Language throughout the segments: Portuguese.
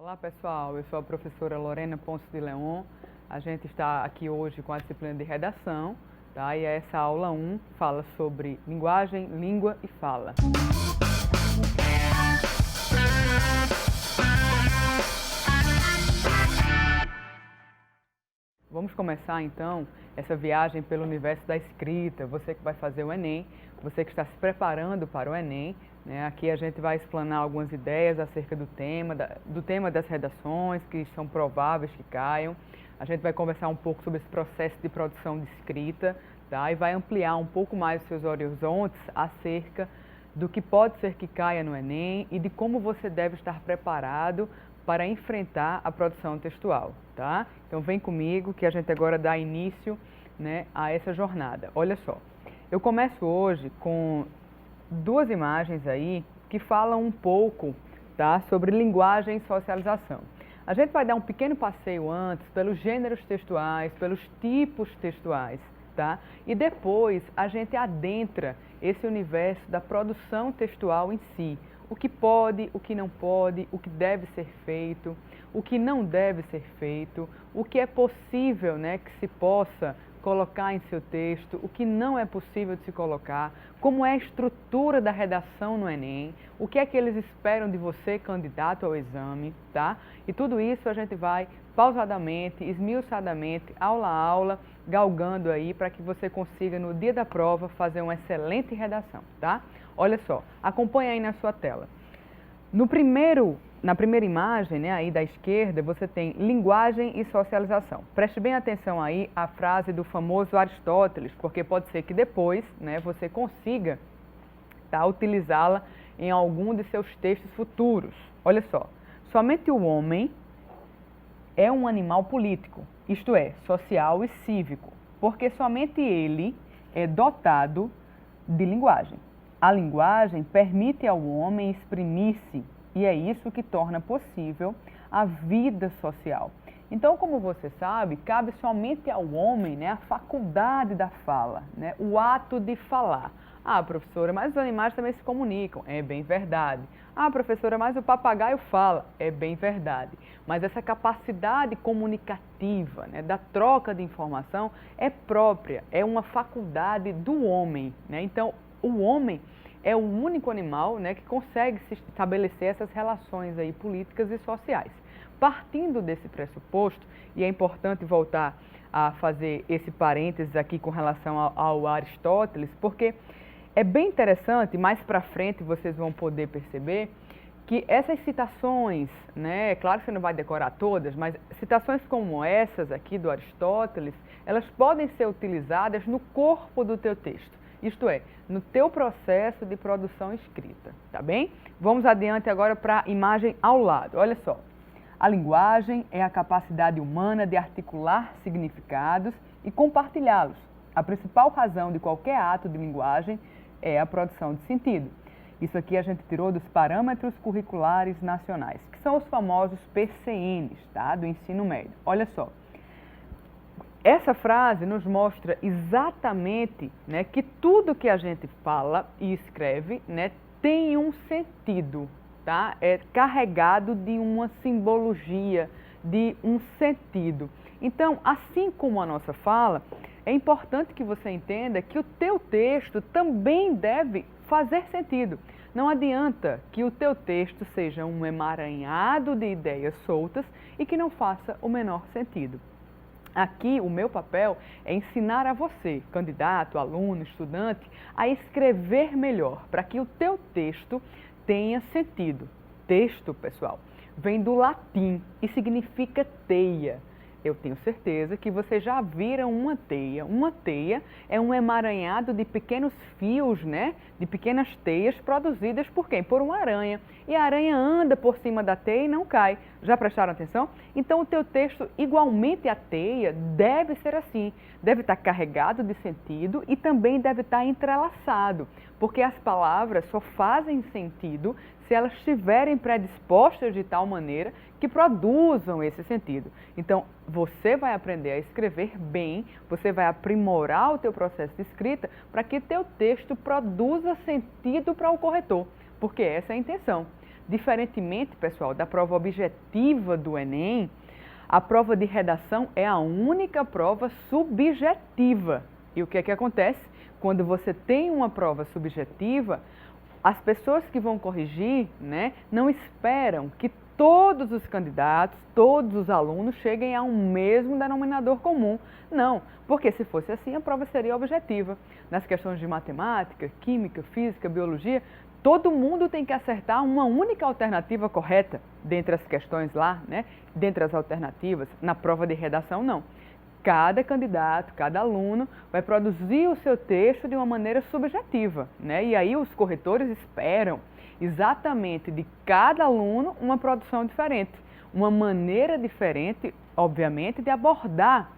Olá pessoal, eu sou a professora Lorena Ponce de Leon. A gente está aqui hoje com a disciplina de redação, tá? E essa aula 1 fala sobre linguagem, língua e fala. Vamos começar então essa viagem pelo universo da escrita. Você que vai fazer o Enem, você que está se preparando para o Enem, né? Aqui a gente vai explanar algumas ideias acerca do tema das redações que são prováveis que caiam. A gente vai conversar um pouco sobre esse processo de produção de escrita, tá? E vai ampliar um pouco mais os seus horizontes acerca do que pode ser que caia no Enem e de como você deve estar preparado para enfrentar a produção textual, tá? Então vem comigo que a gente agora dá início, né, a essa jornada. Olha só, eu começo hoje com duas imagens aí que falam um pouco, tá, sobre linguagem e socialização. A gente vai dar um pequeno passeio antes pelos gêneros textuais, pelos tipos textuais, tá? E depois a gente adentra esse universo da produção textual em si. O que pode, o que não pode, o que deve ser feito, o que não deve ser feito, o que é possível, né, que se possa colocar em seu texto, o que não é possível de se colocar, como é a estrutura da redação no Enem, o que é que eles esperam de você, candidato ao exame, tá? E tudo isso a gente vai pausadamente, esmiuçadamente, aula a aula, galgando aí para que você consiga no dia da prova fazer uma excelente redação, tá? Olha só, acompanha aí na sua tela. Na primeira imagem, né, aí da esquerda, você tem linguagem e socialização. Preste bem atenção aí à frase do famoso Aristóteles, porque pode ser que depois, né, você consiga, tá, utilizá-la em algum de seus textos futuros. Olha só, somente o homem é um animal político, isto é, social e cívico, porque somente ele é dotado de linguagem. A linguagem permite ao homem exprimir-se e é isso que torna possível a vida social. Então, como você sabe, cabe somente ao homem, né, a faculdade da fala, né, o ato de falar. Ah, professora, mas os animais também se comunicam. É bem verdade. Ah, professora, mas o papagaio fala. É bem verdade. Mas essa capacidade comunicativa, né, da troca de informação é própria, é uma faculdade do homem, né? Então, o homem é o único animal, né, que consegue se estabelecer essas relações aí políticas e sociais. Partindo desse pressuposto, e é importante voltar a fazer esse parênteses aqui com relação ao Aristóteles, porque é bem interessante, mais para frente vocês vão poder perceber que essas citações, né, claro que você não vai decorar todas, mas citações como essas aqui do Aristóteles, elas podem ser utilizadas no corpo do teu texto. Isto é, no teu processo de produção escrita, tá bem? Vamos adiante agora para a imagem ao lado. Olha só, a linguagem é a capacidade humana de articular significados e compartilhá-los. A principal razão de qualquer ato de linguagem é a produção de sentido. Isso aqui a gente tirou dos parâmetros curriculares nacionais, que são os famosos PCNs, tá? Do ensino médio. Olha só. Essa frase nos mostra exatamente, né, que tudo que a gente fala e escreve, né, tem um sentido, tá? É carregado de uma simbologia, de um sentido. Então, assim como a nossa fala, é importante que você entenda que o teu texto também deve fazer sentido. Não adianta que o teu texto seja um emaranhado de ideias soltas e que não faça o menor sentido. Aqui, o meu papel é ensinar a você, candidato, aluno, estudante, a escrever melhor, para que o teu texto tenha sentido. Texto, pessoal, vem do latim e significa teia. Eu tenho certeza que vocês já viram uma teia. Uma teia é um emaranhado de pequenos fios, né? De pequenas teias produzidas por quem? Por uma aranha. E a aranha anda por cima da teia e não cai. Já prestaram atenção? Então o teu texto, igualmente a teia, deve ser assim. Deve estar carregado de sentido e também deve estar entrelaçado. Porque as palavras só fazem sentido se elas estiverem predispostas de tal maneira que produzam esse sentido. Então, você vai aprender a escrever bem, você vai aprimorar o teu processo de escrita para que teu texto produza sentido para o corretor, porque essa é a intenção. Diferentemente, pessoal, da prova objetiva do Enem, a prova de redação é a única prova subjetiva. E o que é que acontece? Quando você tem uma prova subjetiva, as pessoas que vão corrigir, né, não esperam que todos os candidatos, todos os alunos cheguem a um mesmo denominador comum. Não, porque se fosse assim, a prova seria objetiva. Nas questões de matemática, química, física, biologia, todo mundo tem que acertar uma única alternativa correta dentre as questões lá, né? Dentre as alternativas. Na prova de redação, não. Cada candidato, cada aluno vai produzir o seu texto de uma maneira subjetiva, né? E aí os corretores esperam exatamente de cada aluno uma produção diferente, uma maneira diferente, obviamente, de abordar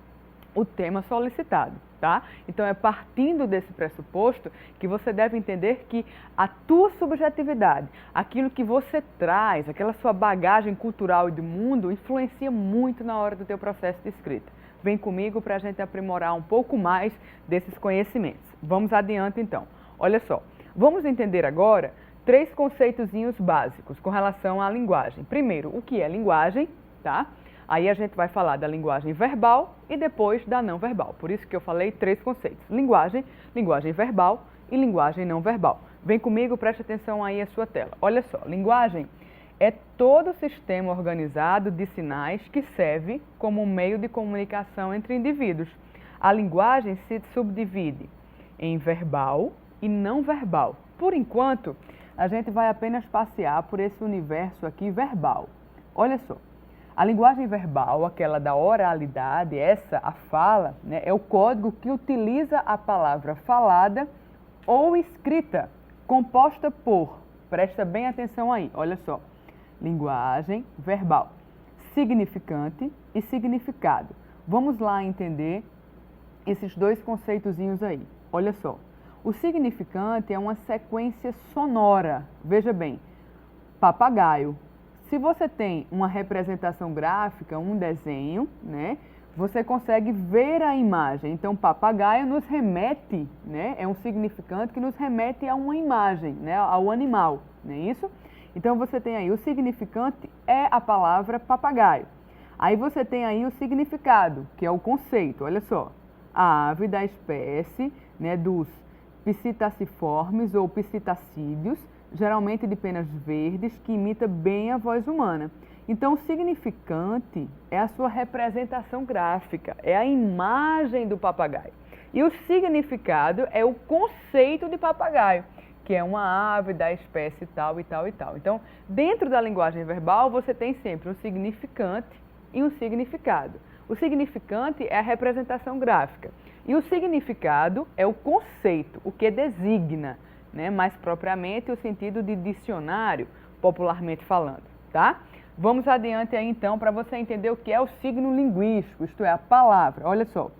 o tema solicitado, tá? Então é partindo desse pressuposto que você deve entender que a tua subjetividade, aquilo que você traz, aquela sua bagagem cultural e do mundo, influencia muito na hora do teu processo de escrita. Vem comigo para a gente aprimorar um pouco mais desses conhecimentos. Vamos adiante então. Olha só, vamos entender agora 3 conceitozinhos básicos com relação à linguagem. Primeiro, o que é linguagem, tá? Aí a gente vai falar da linguagem verbal e depois da não verbal. Por isso que eu falei 3 conceitos. Linguagem, linguagem verbal e linguagem não verbal. Vem comigo, preste atenção aí à sua tela. Olha só, linguagem é todo o sistema organizado de sinais que serve como meio de comunicação entre indivíduos. A linguagem se subdivide em verbal e não verbal. Por enquanto, a gente vai apenas passear por esse universo aqui verbal. Olha só. A linguagem verbal, aquela da oralidade, a fala, né, é o código que utiliza a palavra falada ou escrita, composta por, presta bem atenção aí, olha só, linguagem verbal, significante e significado. Vamos lá entender esses 2 conceitozinhos aí, olha só. O significante é uma sequência sonora, veja bem, papagaio. Se você tem uma representação gráfica, um desenho, né, você consegue ver a imagem. Então, papagaio nos remete, né, é um significante que nos remete a uma imagem, né, ao animal, não é isso? Então, você tem aí o significante é a palavra papagaio. Aí você tem aí o significado, que é o conceito, olha só. A ave da espécie, né, dos psittaciformes ou psittacídeos, geralmente de penas verdes, que imita bem a voz humana. Então, o significante é a sua representação gráfica, é a imagem do papagaio. E o significado é o conceito de papagaio, que é uma ave da espécie tal e tal e tal. Então, dentro da linguagem verbal, você tem sempre um significante e um significado. O significante é a representação gráfica e o significado é o conceito, o que designa, né, mais propriamente o sentido de dicionário, popularmente falando, tá? Vamos adiante aí então para você entender o que é o signo linguístico, isto é, a palavra. Olha só,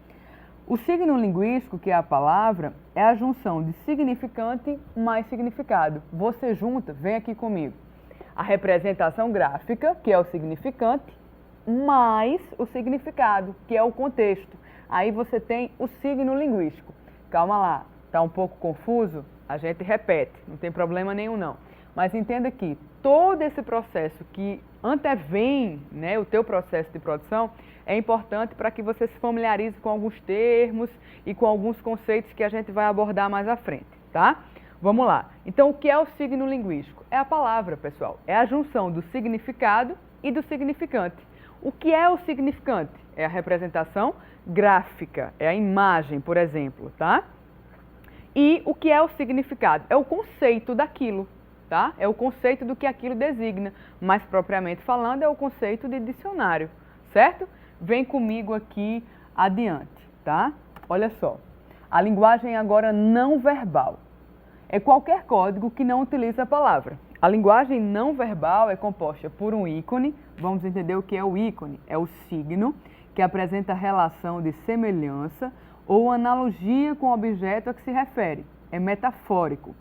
o signo linguístico, que é a palavra, é a junção de significante mais significado. Você junta, vem aqui comigo, a representação gráfica, que é o significante, mais o significado, que é o contexto. Aí você tem o signo linguístico. Calma lá, tá um pouco confuso? A gente repete, não tem problema nenhum não. Mas entenda que todo esse processo que antevém, né, o teu processo de produção é importante para que você se familiarize com alguns termos e com alguns conceitos que a gente vai abordar mais à frente, tá? Vamos lá. Então, o que é o signo linguístico? É a palavra, pessoal. É a junção do significado e do significante. O que é o significante? É a representação gráfica, é a imagem, por exemplo, tá? E o que é o significado? É o conceito daquilo, tá? É o conceito do que aquilo designa. Mais propriamente falando, é o conceito de dicionário, certo? Vem comigo aqui adiante, tá? Olha só. A linguagem agora não verbal é qualquer código que não utiliza a palavra. A linguagem não verbal é composta por um ícone. Vamos entender o que é o ícone. É o signo que apresenta relação de semelhança ou analogia com o objeto a que se refere. É metafórico.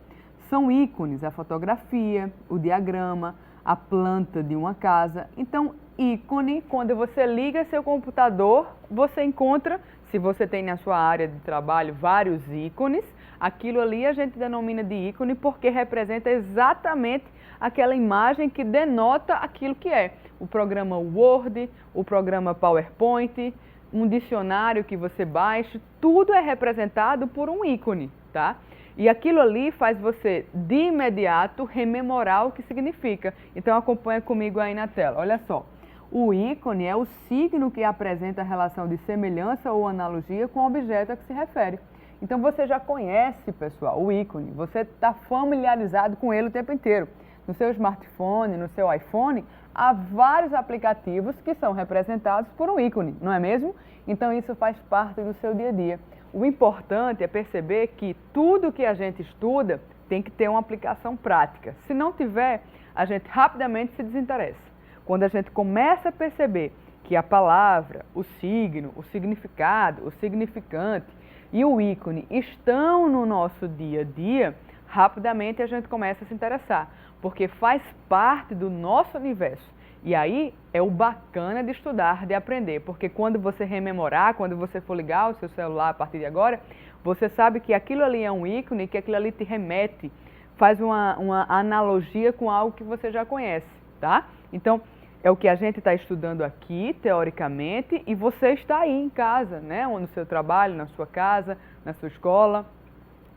São ícones a fotografia, o diagrama, a planta de uma casa. Então, ícone, quando você liga seu computador, você encontra, se você tem na sua área de trabalho vários ícones, Aquilo ali a gente denomina de ícone porque representa exatamente aquela imagem que denota aquilo que é. O programa Word, o programa PowerPoint, um dicionário que você baixe, tudo é representado por um ícone, tá? E aquilo ali faz você, de imediato, rememorar o que significa. Então acompanha comigo aí na tela, olha só. O ícone é o signo que apresenta a relação de semelhança ou analogia com o objeto a que se refere. Então você já conhece, pessoal, o ícone, você está familiarizado com ele o tempo inteiro. No seu smartphone, no seu iPhone, há vários aplicativos que são representados por um ícone, não é mesmo? Então isso faz parte do seu dia a dia. O importante é perceber que tudo que a gente estuda tem que ter uma aplicação prática. Se não tiver, a gente rapidamente se desinteressa. Quando a gente começa a perceber que a palavra, o signo, o significado, o significante e o ícone estão no nosso dia a dia, rapidamente a gente começa a se interessar, porque faz parte do nosso universo. E aí é o bacana de estudar, de aprender, porque quando você rememorar, quando você for ligar o seu celular a partir de agora, você sabe que aquilo ali é um ícone, que aquilo ali te remete, faz uma analogia com algo que você já conhece, tá? Então, é o que a gente está estudando aqui, teoricamente, e você está aí em casa, né? Ou no seu trabalho, na sua casa, na sua escola,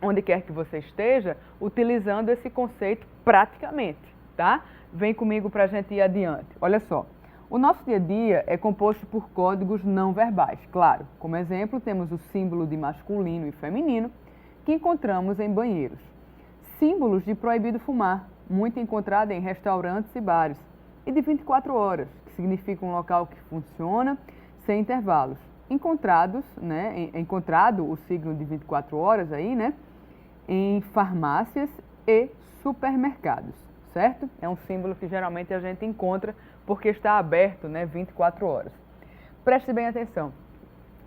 onde quer que você esteja, utilizando esse conceito praticamente, tá? Vem comigo para a gente ir adiante. Olha só, o nosso dia a dia é composto por códigos não verbais. Claro, como exemplo, temos o símbolo de masculino e feminino, que encontramos em banheiros. Símbolos de proibido fumar, muito encontrado em restaurantes e bares. E de 24 horas, que significa um local que funciona sem intervalos. Encontrado o signo de 24 horas aí, né? Em farmácias e supermercados, certo? É um símbolo que geralmente a gente encontra porque está aberto, né, 24 horas. Preste bem atenção.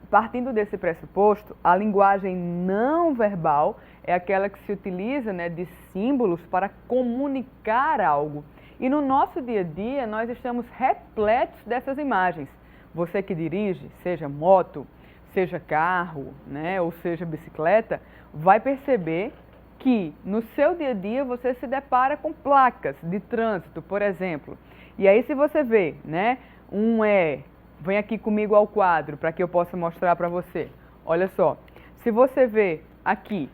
Partindo desse pressuposto, a linguagem não verbal é aquela que se utiliza, né, de símbolos para comunicar algo. E no nosso dia a dia, nós estamos repletos dessas imagens. Você que dirige, seja moto, seja carro, né, ou seja bicicleta, vai perceber que no seu dia a dia você se depara com placas de trânsito, por exemplo. E aí se você vê, né, vem aqui comigo ao quadro para que eu possa mostrar para você. Olha só, se você vê aqui,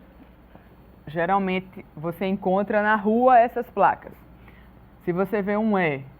geralmente você encontra na rua essas placas. Se você vê um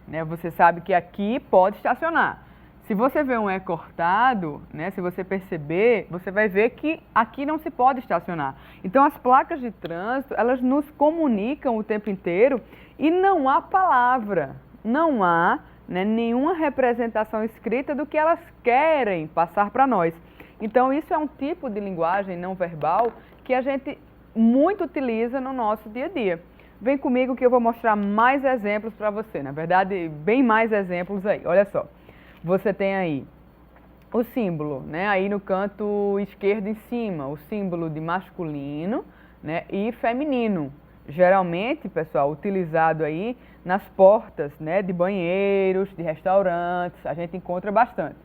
né, você sabe que aqui pode estacionar. Se você vê um cortado, né, se você perceber, você vai ver que aqui não se pode estacionar. Então, as placas de trânsito, elas nos comunicam o tempo inteiro e não há palavra, não há, né, nenhuma representação escrita do que elas querem passar para nós. Então, isso é um tipo de linguagem não verbal que a gente muito utiliza no nosso dia a dia. Vem comigo que eu vou mostrar mais exemplos para você. Na verdade, bem mais exemplos aí. Olha só. Você tem aí o símbolo, né? Aí no canto esquerdo em cima, o símbolo de masculino, né, e feminino. Geralmente, pessoal, utilizado aí nas portas, né, de banheiros, de restaurantes. A gente encontra bastante.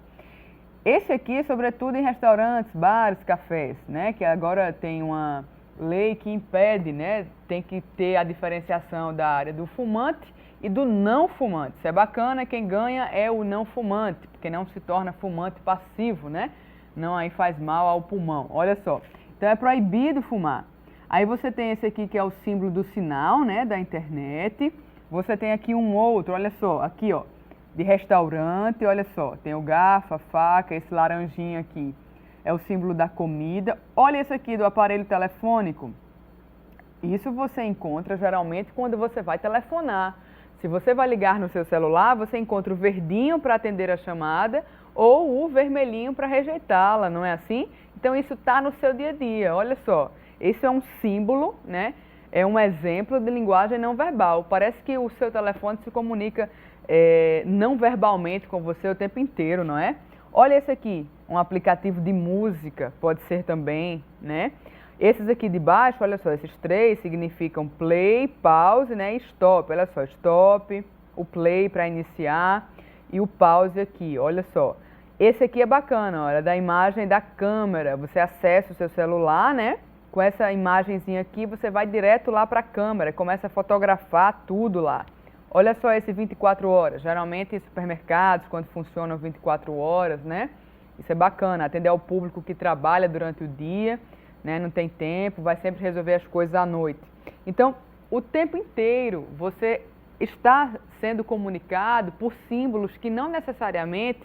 Esse aqui, sobretudo em restaurantes, bares, cafés, né? Que agora tem uma lei que impede, né? Tem que ter a diferenciação da área do fumante e do não fumante. Isso é bacana, quem ganha é o não fumante, porque não se torna fumante passivo, né? Não aí faz mal ao pulmão. Olha só. Então é proibido fumar. Aí você tem esse aqui que é o símbolo do sinal, né, da internet. Você tem aqui um outro, olha só, aqui ó, de restaurante, olha só, tem o garfo, a faca, esse laranjinho aqui. É o símbolo da comida. Olha esse aqui do aparelho telefônico. Isso você encontra geralmente quando você vai telefonar. Se você vai ligar no seu celular, você encontra o verdinho para atender a chamada ou o vermelhinho para rejeitá-la, não é assim? Então isso está no seu dia a dia, olha só. Esse é um símbolo, né? É um exemplo de linguagem não verbal. Parece que o seu telefone se comunica não verbalmente com você o tempo inteiro, não é? Olha esse aqui, um aplicativo de música, pode ser também, né? Esses aqui de baixo, olha só, esses três significam play, pause, né, e stop. Olha só, stop, o play para iniciar e o pause aqui, olha só. Esse aqui é bacana, olha, da imagem da câmera. Você acessa o seu celular, né, com essa imagenzinha aqui, você vai direto lá para a câmera, começa a fotografar tudo lá. Olha só esse 24 horas, geralmente em supermercados, quando funcionam 24 horas, né? Isso é bacana, atender ao público que trabalha durante o dia, né? Não tem tempo, vai sempre resolver as coisas à noite. Então, o tempo inteiro você está sendo comunicado por símbolos que não necessariamente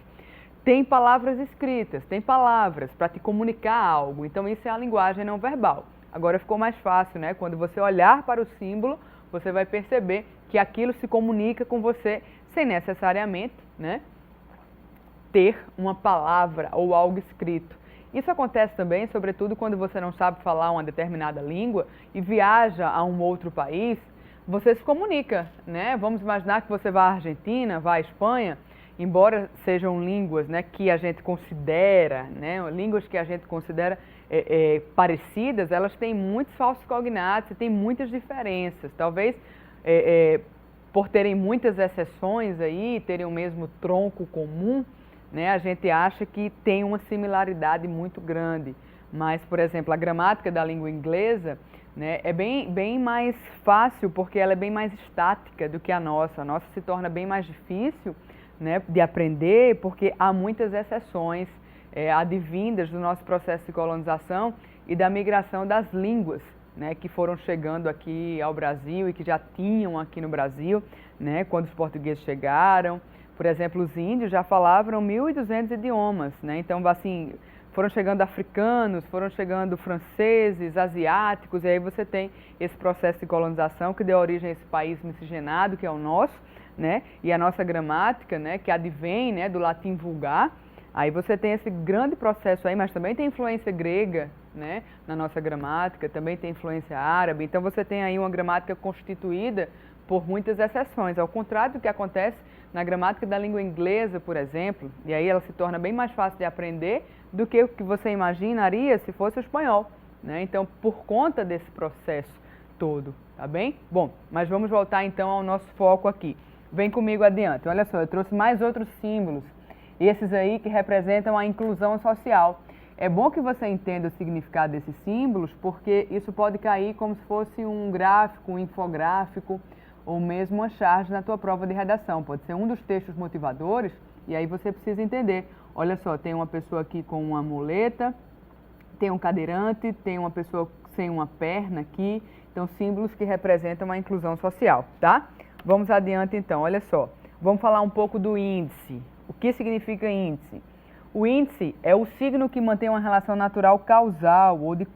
têm palavras escritas, tem palavras para te comunicar algo. Então, isso é a linguagem não verbal. Agora ficou mais fácil, né? Quando você olhar para o símbolo, você vai perceber que aquilo se comunica com você sem necessariamente, né, ter uma palavra ou algo escrito. Isso acontece também, sobretudo, quando você não sabe falar uma determinada língua e viaja a um outro país, você se comunica, né? Vamos imaginar que você vá à Argentina, vá à Espanha, embora sejam línguas, né, que a gente considera, né, línguas que a gente considera parecidas, elas têm muitos falsos cognatos e têm muitas diferenças. Talvez por terem muitas exceções aí, terem o mesmo tronco comum, né, a gente acha que tem uma similaridade muito grande. Mas, por exemplo, a gramática da língua inglesa, né, é bem mais fácil porque ela é bem mais estática do que a nossa. A nossa se torna bem mais difícil, né, de aprender porque há muitas exceções advindas do nosso processo de colonização e da migração das línguas, né, que foram chegando aqui ao Brasil e que já tinham aqui no Brasil, né, quando os portugueses chegaram. Por exemplo, os índios já falavam 1.200 idiomas, né? Então, assim, foram chegando africanos, foram chegando franceses, asiáticos, e aí você tem esse processo de colonização que deu origem a esse país miscigenado, que é o nosso, né? E a nossa gramática, né, que advém, né, do latim vulgar. Aí você tem esse grande processo aí, mas também tem influência grega, né, na nossa gramática, também tem influência árabe. Então, você tem aí uma gramática constituída por muitas exceções, ao contrário do que acontece na gramática da língua inglesa, por exemplo, e aí ela se torna bem mais fácil de aprender do que o que você imaginaria se fosse o espanhol, né? Então, por conta desse processo todo, tá bem? Bom, mas vamos voltar então ao nosso foco aqui. Vem comigo adiante. Olha só, eu trouxe mais outros símbolos, esses aí que representam a inclusão social. É bom que você entenda o significado desses símbolos, porque isso pode cair como se fosse um gráfico, um infográfico, ou mesmo uma charge na tua prova de redação. Pode ser um dos textos motivadores, e aí você precisa entender. Olha só, tem uma pessoa aqui com uma muleta, tem um cadeirante, tem uma pessoa sem uma perna aqui. Então, símbolos que representam a inclusão social, tá? Vamos adiante então, olha só. Vamos falar um pouco do índice. O que significa índice? O índice é o signo que mantém uma relação natural causal ou de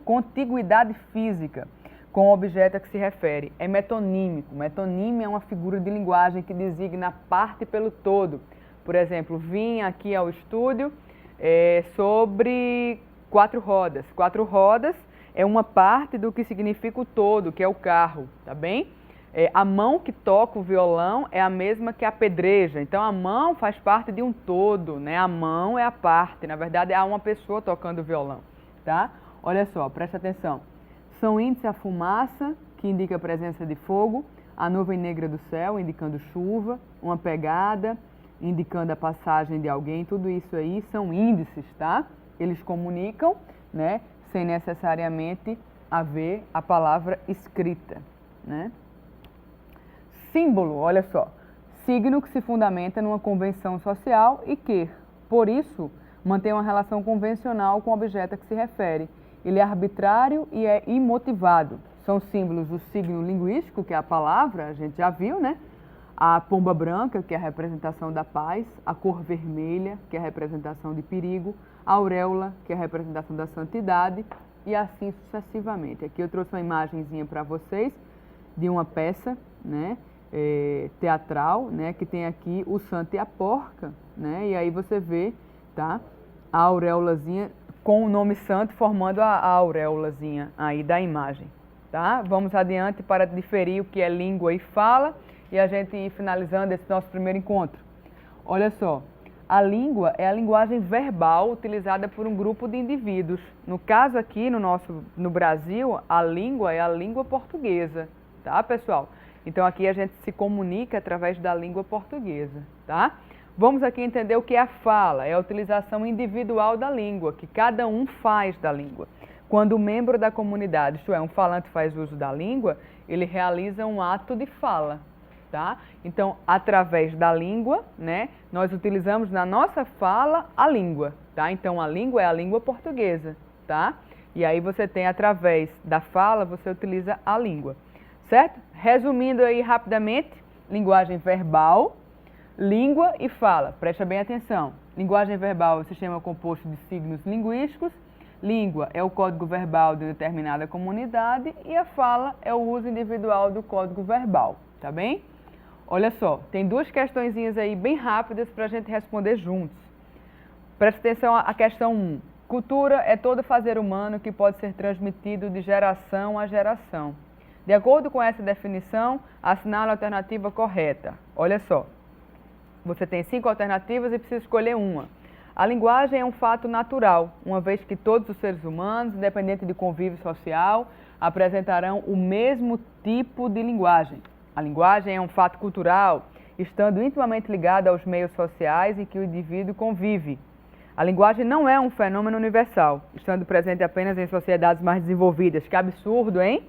contiguidade física com o objeto a que se refere. É metonímico. Metonímia é uma figura de linguagem que designa a parte pelo todo. Por exemplo, vim aqui ao estúdio sobre 4 rodas. 4 rodas é uma parte do que significa o todo, que é o carro, tá bem? A mão que toca o violão é a mesma que a pedreja. Então, a mão faz parte de um todo, né? A mão é a parte. Na verdade, há uma pessoa tocando o violão, tá? Olha só, presta atenção. São índice a fumaça, que indica a presença de fogo, a nuvem negra do céu, indicando chuva, uma pegada, indicando a passagem de alguém, tudo isso aí são índices, tá? Eles comunicam, né, sem necessariamente haver a palavra escrita, né? Símbolo, olha só, signo que se fundamenta numa convenção social e que, por isso, mantém uma relação convencional com o objeto a que se refere. Ele é arbitrário e é imotivado. São símbolos do signo linguístico, que é a palavra, a gente já viu, né? A pomba branca, que é a representação da paz, a cor vermelha, que é a representação de perigo, a auréola, que é a representação da santidade, e assim sucessivamente. Aqui eu trouxe uma imagenzinha para vocês de uma peça, né, teatral, né, que tem aqui o santo e a porca, né, e aí você vê, tá, a auréolazinha com o nome santo formando a auréolazinha aí da imagem, tá? Vamos adiante para diferir o que é língua e fala e a gente ir finalizando esse nosso primeiro encontro. Olha só, a língua é a linguagem verbal utilizada por um grupo de indivíduos. No caso aqui, no Brasil, a língua é a língua portuguesa, tá, pessoal? Então aqui a gente se comunica através da língua portuguesa, tá? Vamos aqui entender o que é a fala, é a utilização individual da língua, que cada um faz da língua. Quando o membro da comunidade, isto é, um falante faz uso da língua, ele realiza um ato de fala, tá? Então, através da língua, né, nós utilizamos na nossa fala a língua, tá? Então, a língua é a língua portuguesa, tá? E aí você tem, através da fala, você utiliza a língua, certo? Resumindo aí rapidamente, linguagem verbal, língua e fala. Presta bem atenção. Linguagem verbal é o sistema composto de signos linguísticos, língua é o código verbal de determinada comunidade e a fala é o uso individual do código verbal, tá bem? Olha só, tem duas questõezinhas aí bem rápidas para a gente responder juntos. Presta atenção à questão 1. Cultura é todo fazer humano que pode ser transmitido de geração a geração. De acordo com essa definição, assinale a alternativa correta. Olha só, você tem 5 alternativas e precisa escolher uma. A linguagem é um fato natural, uma vez que todos os seres humanos, independente de convívio social, apresentarão o mesmo tipo de linguagem. A linguagem é um fato cultural, estando intimamente ligada aos meios sociais em que o indivíduo convive. A linguagem não é um fenômeno universal, estando presente apenas em sociedades mais desenvolvidas. Que absurdo, hein?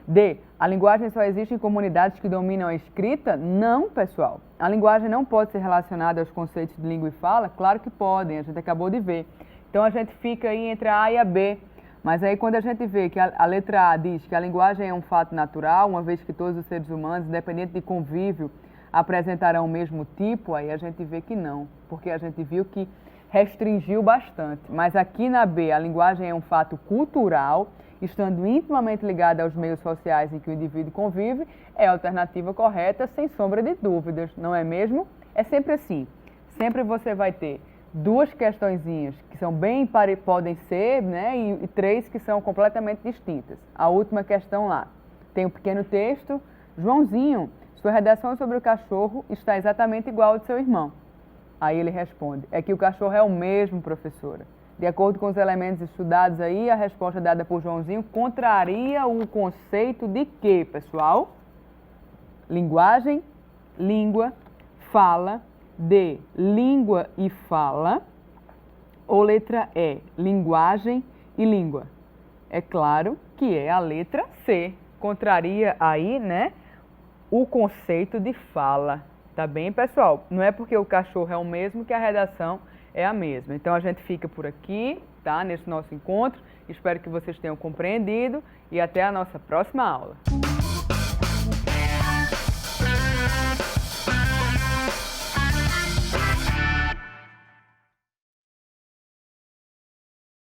D. A linguagem só existe em comunidades que dominam a escrita? Não, pessoal. A linguagem não pode ser relacionada aos conceitos de língua e fala? Claro que podem, a gente acabou de ver. Então a gente fica aí entre a A e a B. Mas aí quando a gente vê que a letra A diz que a linguagem é um fato natural, uma vez que todos os seres humanos, independente de convívio, apresentarão o mesmo tipo, aí a gente vê que não, porque a gente viu que restringiu bastante. Mas aqui na B, a linguagem é um fato cultural, estando intimamente ligada aos meios sociais em que o indivíduo convive, é a alternativa correta, sem sombra de dúvidas, não é mesmo? É sempre assim, sempre você vai ter duas questõezinhas que são bem podem ser, né, e 3 que são completamente distintas. A última questão lá, tem um pequeno texto, Joãozinho, sua redação sobre o cachorro está exatamente igual ao de seu irmão. Aí ele responde, é que o cachorro é o mesmo, professora. De acordo com os elementos estudados aí, a resposta dada por Joãozinho contraria o conceito de quê, pessoal? Linguagem, língua, fala, D, língua e fala, ou letra E, linguagem e língua? É claro que é a letra C, contraria aí, né, o conceito de fala. Tá bem, pessoal? Não é porque o cachorro é o mesmo que a redação é a mesma. Então a gente fica por aqui, tá? Nesse nosso encontro. Espero que vocês tenham compreendido e até a nossa próxima aula.